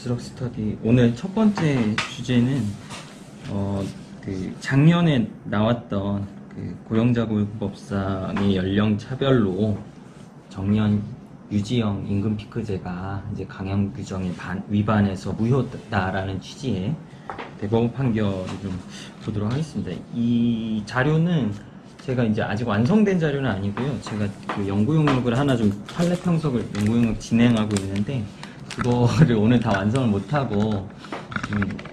부스럭 스터디 오늘 첫 번째 주제는 그 작년에 나왔던 그 고령자고용법상의 연령 차별로 정년 유지형 임금 피크제가 이제 강형 규정에 위반해서 무효다라는 취지의 대법원 판결을 좀 보도록 하겠습니다. 이 자료는 제가 이제 아직 완성된 자료는 아니고요. 제가 그 연구 용역을 하나 좀 판례 평석을 연구 용역 진행하고 있는데 그거를 오늘 다 완성을 못하고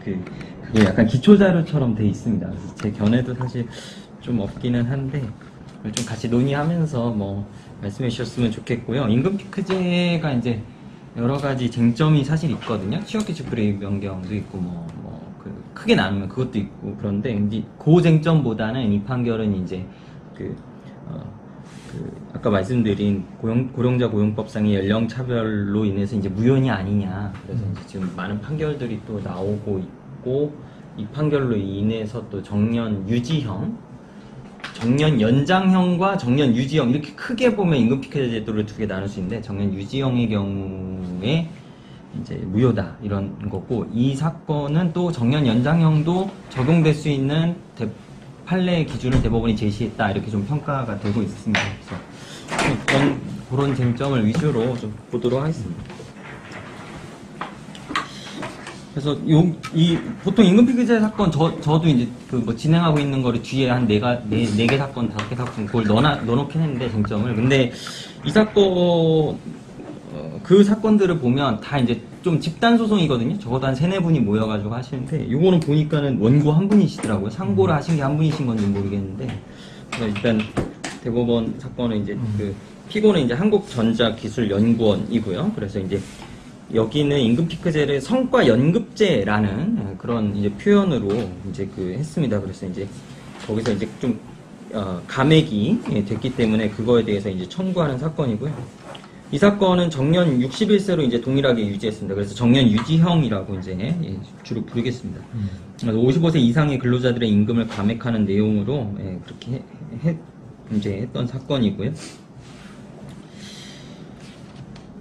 그게 약간 기초 자료처럼 돼 있습니다. 그래서 제 견해도 사실 좀 없기는 한데 좀 같이 논의하면서 뭐 말씀해 주셨으면 좋겠고요. 임금 피크제가 이제 여러 가지 쟁점이 사실 있거든요. 취업규칙 브레이크 변경도 있고 크게 나누면 그것도 있고 그런데 이제 그 쟁점보다는 이 판결은 이제 아까 말씀드린 고령자 고용법상의 연령 차별로 인해서 이제 무효냐 아니냐. 그래서 이제 지금 많은 판결들이 또 나오고 있고 이 판결로 인해서 또 정년 유지형, 정년 연장형과 정년 유지형 이렇게 크게 보면 임금 피크제 제도를 두 개 나눌 수 있는데 정년 유지형의 경우에 이제 무효다 이런 거고 이 사건은 또 정년 연장형도 적용될 수 있는 판례 기준을 대법원이 제시했다 이렇게 좀 평가가 되고 있습니다. 그래서 그런 쟁점을 위주로 좀 보도록 하겠습니다. 그래서 보통 임금 피크제 사건 저도 이제 진행하고 있는 거를 뒤에 한 네 개 사건, 5개 사건 그걸 넣어놓긴 했는데 쟁점을 근데 이 사건 그 사건들을 보면 다 이제 좀 집단 소송이거든요. 적어도 한 3-4분이 모여가지고 하시는데 요거는 보니까는 원고 한 분이시더라고요. 상고를 하신 게 한 분이신 건지 모르겠는데 일단 대법원 사건은 이제 그 피고는 이제 한국전자기술연구원이고요. 그래서 이제 여기는 임금 피크제를 성과 연급제라는 그런 이제 표현으로 이제 했습니다. 그래서 이제 거기서 이제 좀 감액이 됐기 때문에 그거에 대해서 이제 청구하는 사건이고요. 이 사건은 정년 61세로 이제 동일하게 유지했습니다. 그래서 정년 유지형이라고 이제 주로 부르겠습니다. 그래서 55세 이상의 근로자들의 임금을 감액하는 내용으로 그렇게 이제 했던 사건이고요.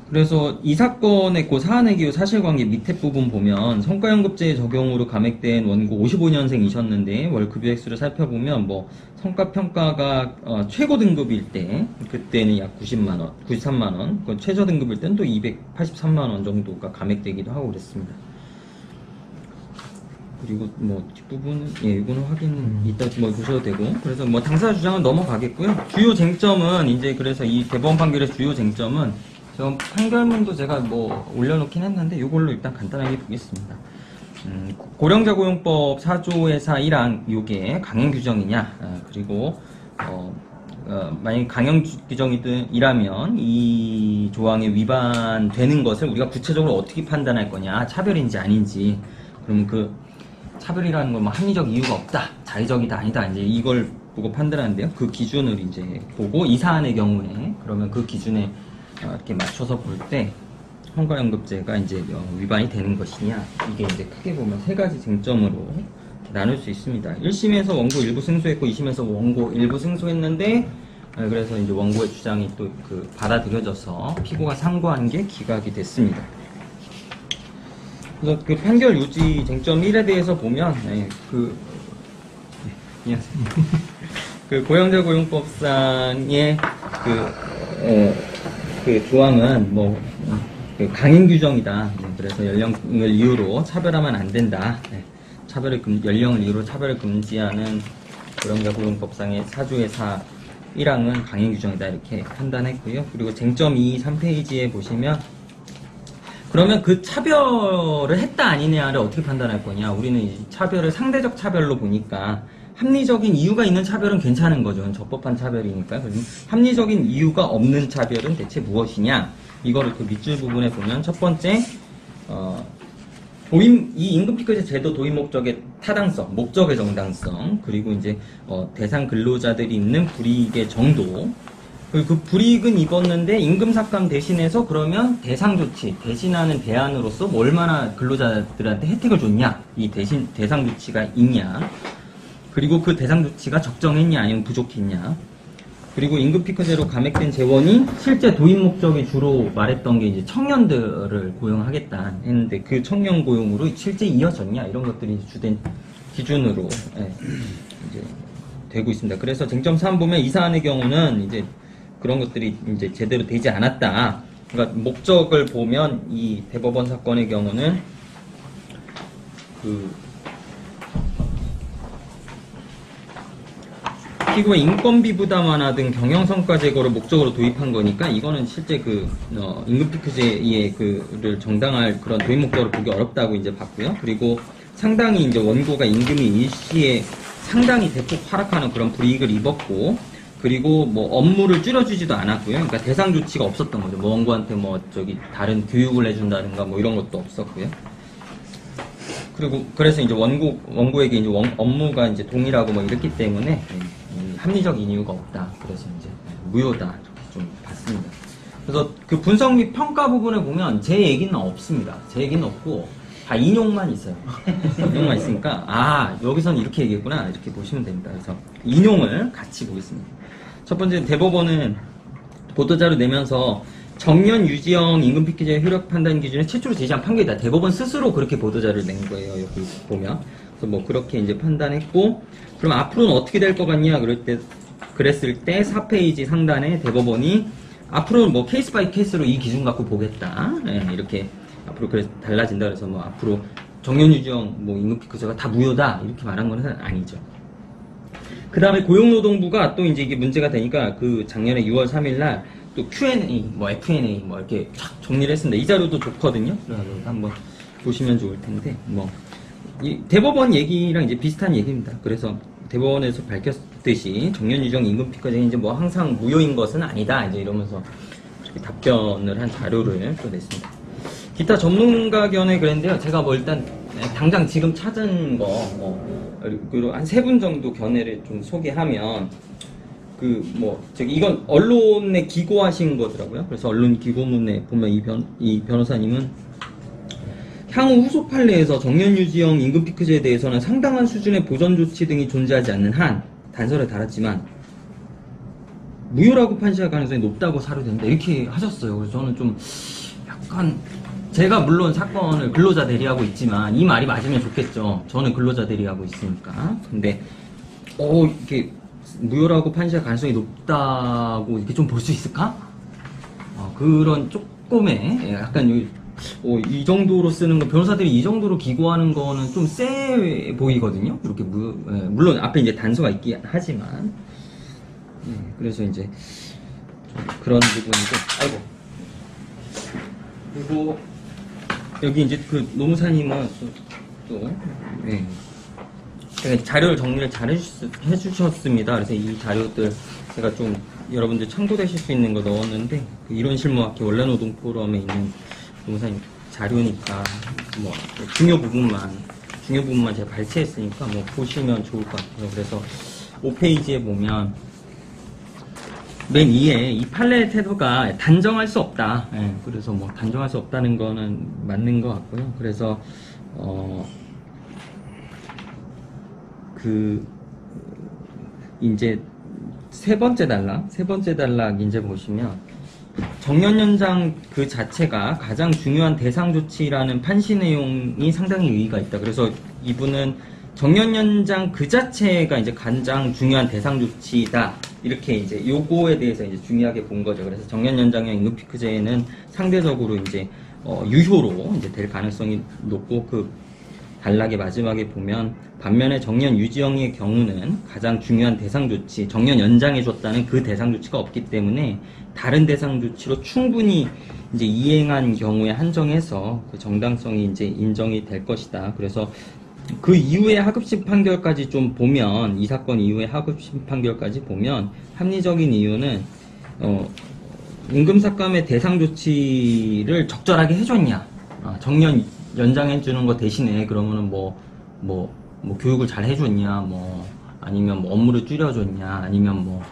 그래서 이 사건의 그 사안의 기호 사실관계 밑에 부분 보면 성과연급제 적용으로 감액된 원고 55년생이셨는데 월급의 획수를 살펴보면 성과평가가 최고 등급일 때 그때는 약 90만원, 93만원, 최저 등급일 때는 또 283만원 정도가 감액되기도 하고 그랬습니다. 그리고 뒷부분은 이거는 확인 이따 보셔도 되고 그래서 당사자 주장은 넘어가겠고요. 주요 쟁점은 이제 그래서 이 대법원 판결의 주요 쟁점은 판결문도 제가 올려놓긴 했는데 이걸로 일단 간단하게 보겠습니다. 고령자고용법 4조의 4 1항 요게 강행 규정이냐 그리고 만약 강행 규정이라면 이 조항에 위반되는 것을 우리가 구체적으로 어떻게 판단할 거냐 차별인지 아닌지 그러면 그 차별이라는 건 합리적 이유가 없다 자의적이다 아니다 이제 이걸 보고 판단하는데요. 그 기준을 이제 보고 이 사안의 경우에 그러면 그 기준에 이렇게 맞춰서 볼 때 성과연급제가 이제 위반이 되는 것이냐 이게 이제 크게 보면 3가지 쟁점으로 나눌 수 있습니다. 1심에서 원고 일부 승소했고 2심에서 원고 일부 승소했는데 그래서 이제 원고의 주장이 또 받아들여져서 피고가 상고한 게 기각이 됐습니다. 그래서 그 판결 유지 쟁점 1에 대해서 보면 안녕하세요. 그 고령자고용법상의 그 조항은 강행 규정이다. 그래서 연령을 이유로 차별하면 안 된다. 연령을 이유로 차별을 금지하는 고령자고용법상의 4조의 4 1항은 강행 규정이다 이렇게 판단했고요. 그리고 쟁점 2, 3페이지에 보시면 그러면 그 차별을 했다 아니냐를 어떻게 판단할 거냐. 우리는 이 차별을 상대적 차별로 보니까 합리적인 이유가 있는 차별은 괜찮은 거죠. 적법한 차별이니까. 그럼 합리적인 이유가 없는 차별은 대체 무엇이냐? 이거를 그 밑줄 부분에 보면 첫 번째, 이 임금 피크제 제도 도입 목적의 타당성, 목적의 정당성, 그리고 이제 대상 근로자들이 있는 불이익의 정도, 그리고 그 불이익은 입었는데 임금 삭감 대신해서 그러면 대상 조치, 대신하는 대안으로서 얼마나 근로자들한테 혜택을 줬냐? 이 대상 조치가 있냐? 그리고 그 대상 조치가 적정했냐 아니면 부족했냐 그리고 임금피크제로 감액된 재원이 실제 도입 목적이 주로 말했던 게 이제 청년들을 고용하겠다 했는데 그 청년 고용으로 실제 이어졌냐 이런 것들이 주된 기준으로 이제 되고 있습니다. 그래서 쟁점 3 보면 이 사안의 경우는 이제 그런 것들이 이제 제대로 되지 않았다. 그러니까 목적을 보면 이 대법원 사건의 경우는 피고의 인건비 부담 완화 등 경영성과 제고를 목적으로 도입한 거니까 이거는 실제 임금피크제의 그를 정당할 그런 도입 목적으로 보기 어렵다고 이제 봤고요. 그리고 상당히 이제 원고가 임금이 일시에 상당히 대폭 하락하는 그런 불이익을 입었고, 그리고 뭐 업무를 줄여주지도 않았고요. 그러니까 대상 조치가 없었던 거죠. 뭐 원고한테 다른 교육을 해준다든가 뭐 이런 것도 없었고요. 그리고 그래서 이제 원고에게 이제 업무가 이제 동일하고 뭐 이랬기 때문에 합리적인 이유가 없다. 그래서 이제 무효다. 이렇게 좀 봤습니다. 그래서 그 분석 및 평가 부분에 보면 제 얘기는 없습니다. 제 얘기는 없고 다 인용만 있어요. 인용만 있으니까 여기서는 이렇게 얘기했구나 이렇게 보시면 됩니다. 그래서 인용을 같이 보겠습니다. 첫 번째, 대법원은 보도자료 내면서 정년 유지형 임금피크제 효력 판단 기준에 최초로 제시한 판결이다. 대법원 스스로 그렇게 보도자료를 낸 거예요. 여기 보면. 그래서 뭐 그렇게 이제 판단했고, 그럼 앞으로는 어떻게 될 것 같냐 그랬을 때 4페이지 상단에 대법원이 앞으로는 뭐 케이스 바이 케이스로 이 기준 갖고 보겠다. 이렇게 앞으로 그래서 달라진다. 그래서 뭐 앞으로 정년 유지형 뭐 임금피크제가 다 무효다 이렇게 말한 건 아니죠. 그 다음에 고용노동부가 또 이제 이게 문제가 되니까 그 작년에 6월 3일날 또 Q&A, 뭐 F&A 뭐 이렇게 쫙 정리를 했습니다. 이 자료도 좋거든요. 그래서 한번 보시면 좋을 텐데, 이 대법원 얘기랑 이제 비슷한 얘기입니다. 그래서 대법원에서 밝혔듯이 정년 유지형 임금피크제가 이제 뭐 항상 무효인 것은 아니다. 이제 이러면서 그렇게 답변을 한 자료를 또 냈습니다. 기타 전문가견에 그랬는데요. 제가 뭐 일단 당장 지금 찾은 그리고 한 3분 정도 견해를 좀 소개하면, 이건 언론에 기고하신 거더라고요. 그래서 언론 기고문에 보면 이 변호사님은 향후 후속 판례에서 정년 유지형 임금피크제에 대해서는 상당한 수준의 보전 조치 등이 존재하지 않는 한 단서를 달았지만 무효라고 판시할 가능성이 높다고 사료된다 이렇게 하셨어요. 그래서 저는 좀 약간, 제가 물론 사건을 근로자 대리하고 있지만 이 말이 맞으면 좋겠죠. 저는 근로자 대리하고 있으니까. 근데 이렇게 무효라고 판시할 가능성이 높다고 이렇게 좀 볼 수 있을까? 그런 조금의 약간 이 정도로 쓰는 거, 변호사들이 이 정도로 기고하는 거는 좀 세 보이거든요. 이렇게 물론 앞에 이제 단서가 있긴 하지만, 그래서 이제 그런 부분이고, 그리고 여기 이제 그 노무사님은 제가 자료를 정리를 잘 해주셨습니다. 그래서 이 자료들 제가 좀 여러분들 참고되실 수 있는 거 넣었는데, 그 이론실무학회 원래노동 포럼에 있는 노무사님 자료니까 뭐 중요 부분만 제가 발췌했으니까 뭐 보시면 좋을 것 같아요. 그래서 5페이지에 보면 맨 위에 이 판례의 태도가 단정할 수 없다. 그래서 뭐 단정할 수 없다는 거는 맞는 것 같고요. 그래서 이제 세 번째 단락 이제 보시면 정년 연장 그 자체가 가장 중요한 대상 조치라는 판시 내용이 상당히 의의가 있다. 그래서 이분은 정년 연장 그 자체가 이제 가장 중요한 대상 조치다. 이렇게 이제 요거에 대해서 이제 중요하게 본 거죠. 그래서 정년 연장형 임금피크제는 상대적으로 이제 유효로 이제 될 가능성이 높고, 그 단락의 마지막에 보면 반면에 정년 유지형의 경우는 가장 중요한 대상 조치, 정년 연장해줬다는 그 대상 조치가 없기 때문에 다른 대상 조치로 충분히 이제 이행한 경우에 한정해서 그 정당성이 이제 인정이 될 것이다. 그래서 그 이후에 하급심 판결까지 좀 보면, 이 사건 이후에 하급심 판결까지 보면 합리적인 이유는 임금삭감의 대상 조치를 적절하게 해줬냐, 정년 연장해주는 거 대신에 그러면은 뭐 교육을 잘 해줬냐, 아니면 뭐 업무를 줄여줬냐, 아니면 뭐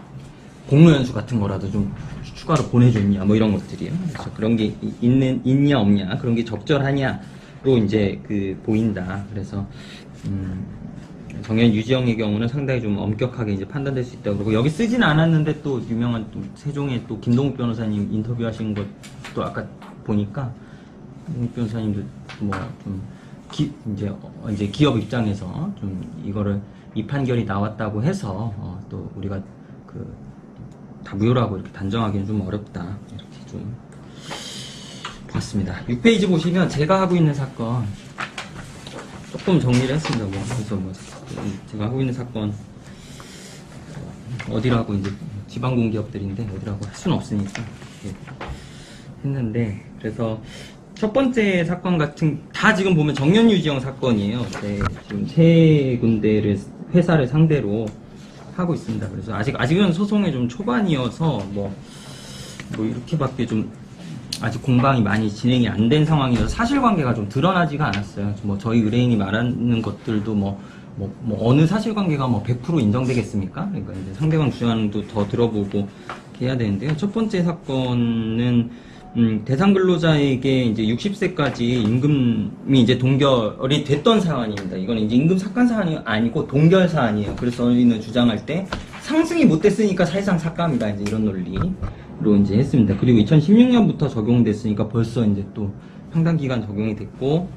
공로연수 같은 거라도 좀 추가로 보내줬냐, 뭐 이런 것들이요. 그래서 그런 게 있냐 없냐, 그런 게 적절하냐로 이제 보인다. 그래서 정연 유지영의 경우는 상당히 좀 엄격하게 이제 판단될 수 있다고 그러고, 여기 쓰진 않았는데 또 유명한 또 세종의 또 김동욱 변호사님 인터뷰하신 것도 아까 보니까 김동욱 변호사님도 뭐 좀 이제 기업 입장에서 좀 이거를 이 판결이 나왔다고 해서 또 우리가 다 무효라고 이렇게 단정하기는 좀 어렵다, 이렇게 좀 봤습니다. 6페이지 보시면 제가 하고 있는 사건 조금 정리를 했습니다. 그래서 제가 하고 있는 사건 어디라고, 이제 지방공기업들인데 어디라고 할 수는 없으니까 이렇게 했는데, 그래서 첫 번째 사건 다 지금 보면 정연 유지영 사건이에요. 지금 세 군데를 회사를 상대로 하고 있습니다. 그래서 아직은 소송의 좀 초반이어서 뭐 이렇게밖에 좀 아직 공방이 많이 진행이 안 된 상황이어서 사실관계가 좀 드러나지가 않았어요. 뭐 저희 의뢰인이 말하는 것들도 어느 사실관계가 100% 인정되겠습니까? 그러니까 이제 상대방 주장도 더 들어보고 해야 되는데요. 첫 번째 사건은 대상 근로자에게 이제 60세까지 임금이 이제 동결이 됐던 사안입니다. 이거는 이제 임금 삭감 사안이 아니고 동결 사안이에요. 그래서 저희는 주장할 때 상승이 못 됐으니까 사실상 삭감이다, 이제 이런 논리로 이제 했습니다. 그리고 2016년부터 적용됐으니까 벌써 이제 또 상당 기간 적용이 됐고,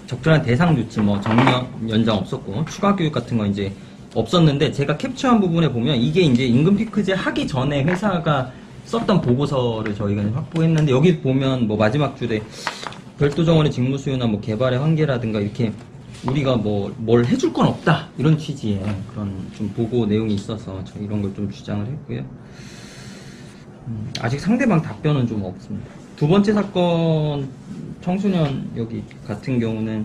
적절한 대상 조치, 정년 연장 없었고, 추가 교육 같은 거 이제 없었는데, 제가 캡처한 부분에 보면 이게 이제 임금 피크제 하기 전에 회사가 썼던 보고서를 저희가 확보했는데, 여기 보면 마지막 줄에 별도 정원의 직무 수요나 개발의 한계라든가 이렇게 우리가 뭘 해줄 건 없다, 이런 취지의 그런 좀 보고 내용이 있어서 저희 이런 걸 좀 주장을 했고요. 아직 상대방 답변은 좀 없습니다. 두 번째 사건 청소년 여기 같은 경우는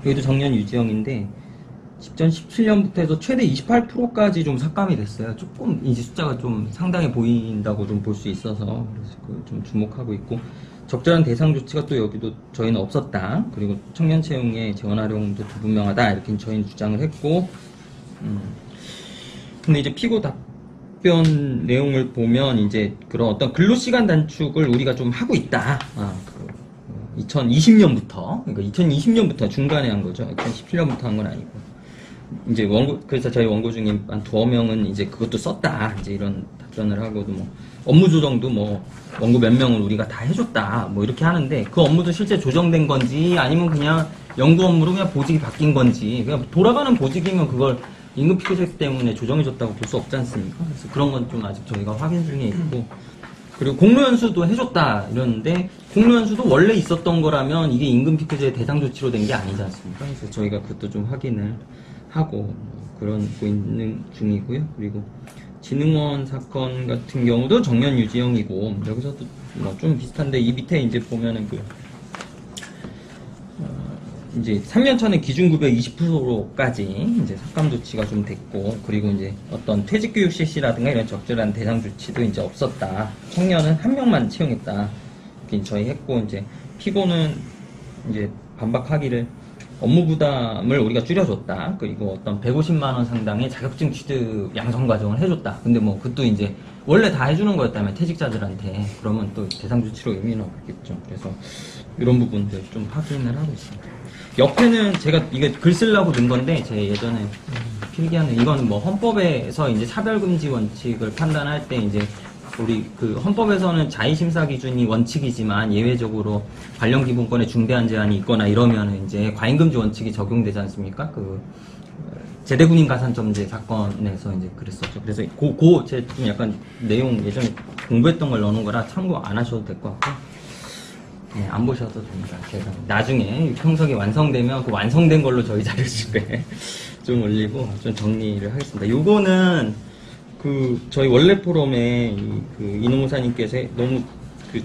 여기도 정연 유지영인데 2017년부터 해서 최대 28%까지 좀 삭감이 됐어요. 조금 이제 숫자가 좀 상당해 보인다고 좀 볼 수 있어서 그래서 그걸 좀 주목하고 있고, 적절한 대상 조치가 또 여기도 저희는 없었다. 그리고 청년 채용에 재원 활용도 불분명하다, 이렇게 저희는 주장을 했고, 근데 이제 피고 답변 내용을 보면 이제 그런 어떤 근로시간 단축을 우리가 좀 하고 있다. 2020년부터, 그러니까 2020년부터 중간에 한 거죠. 2017년부터 한 건 아니고. 이제 그래서 저희 원고 중에 한 두어 명은 이제 그것도 썼다, 이제 이런 답변을 하고도 업무 조정도 원고 몇 명을 우리가 다 해줬다, 이렇게 하는데, 그 업무도 실제 조정된 건지 아니면 그냥 연구 업무로 그냥 보직이 바뀐 건지, 그냥 돌아가는 보직이면 그걸 임금 피크제 때문에 조정해줬다고 볼 수 없지 않습니까? 그래서 그런 건 좀 아직 저희가 확인 중에 있고, 그리고 공로연수도 해줬다 이러는데, 공로연수도 원래 있었던 거라면 이게 임금 피크제 대상 조치로 된 게 아니지 않습니까? 그래서 저희가 그것도 좀 확인을 하고 그러고 있는 중이고요. 그리고 진흥원 사건 같은 경우도 정연 유지영이고, 여기서도 좀 비슷한데, 이 밑에 이제 보면은 이제 3년 전에 기준급여 20%까지 이제 삭감 조치가 좀 됐고, 그리고 이제 어떤 퇴직교육 실시라든가 이런 적절한 대상 조치도 이제 없었다. 청년은 한 명만 채용했다, 이렇게 저희 했고, 이제 피고는 이제 반박하기를 업무 부담을 우리가 줄여줬다. 그리고 어떤 150만원 상당의 자격증 취득 양성 과정을 해줬다. 근데 그것도 이제 원래 다 해주는 거였다면 퇴직자들한테, 그러면 또 대상 조치로 의미는 없겠죠. 그래서 이런 부분들 좀 확인을 하고 있습니다. 옆에는 제가 이거 글 쓰려고 넣은 건데, 제 예전에 필기하는, 이거는 헌법에서 이제 차별금지 원칙을 판단할 때 이제 우리 헌법에서는 자의심사 기준이 원칙이지만 예외적으로 관련 기본권에 중대한 제한이 있거나 이러면 이제 과잉금지 원칙이 적용되지 않습니까? 제대군인 가산점제 사건에서 이제 그랬었죠. 그래서 제 좀 약간 내용 예전에 공부했던 걸 넣는 거라 참고 안 하셔도 될 것 같고, 네, 안 보셔도 됩니다. 제가 나중에 형석이 완성되면 그 완성된 걸로 저희 자료집에 좀 올리고 좀 정리를 하겠습니다. 요거는 저희 원래 포럼에 이노무사님께서 너무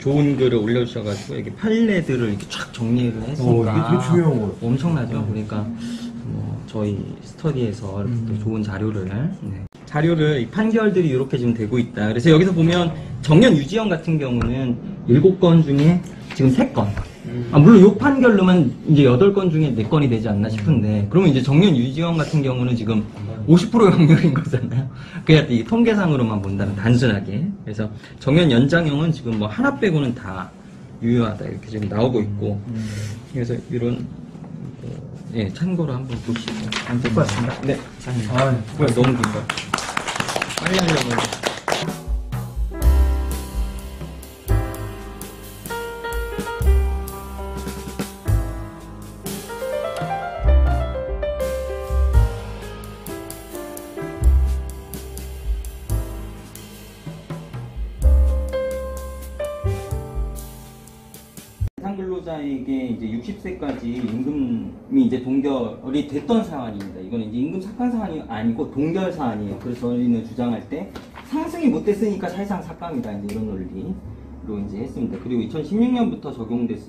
좋은 글을 올려주셔가지고 여기 판례들을 이렇게 쫙 정리를 했으니까 이게 되게 중요한 거예요. 엄청나죠. 그러니까 저희 스터디에서 이렇게 또 좋은 자료를 이 판결들이 이렇게 지금 되고 있다. 그래서 여기서 보면 정연 유지영 같은 경우는 7건 중에 지금 3건. 물론 요 판결로만 이제 8건 중에 4건이 되지 않나 싶은데, 그러면 이제 정연 유지영 같은 경우는 지금 50%의 확률인 거잖아요. 그냥 이 통계상으로만 본다면 단순하게. 그래서 정연 연장형은 지금 하나 빼고는 다 유효하다, 이렇게 지금 나오고 있고, 그래서 이런 네, 참고로 한번 보시고. 안 듣고 왔습니다. 네, 이상해요. 수고하셨습니다. 너무 긴가? 빨리 하려고. 근로자에게 이제 60세까지 임금이 이제 동결이 됐던 사안입니다. 이거는 이제 임금 삭감 사안이 아니고 동결 사안이에요. 그래서 저희는 주장할 때 상승이 못 됐으니까 사실상 삭감이다. 이제 이런 논리로 이제 했습니다. 그리고 2016년부터 적용됐으니까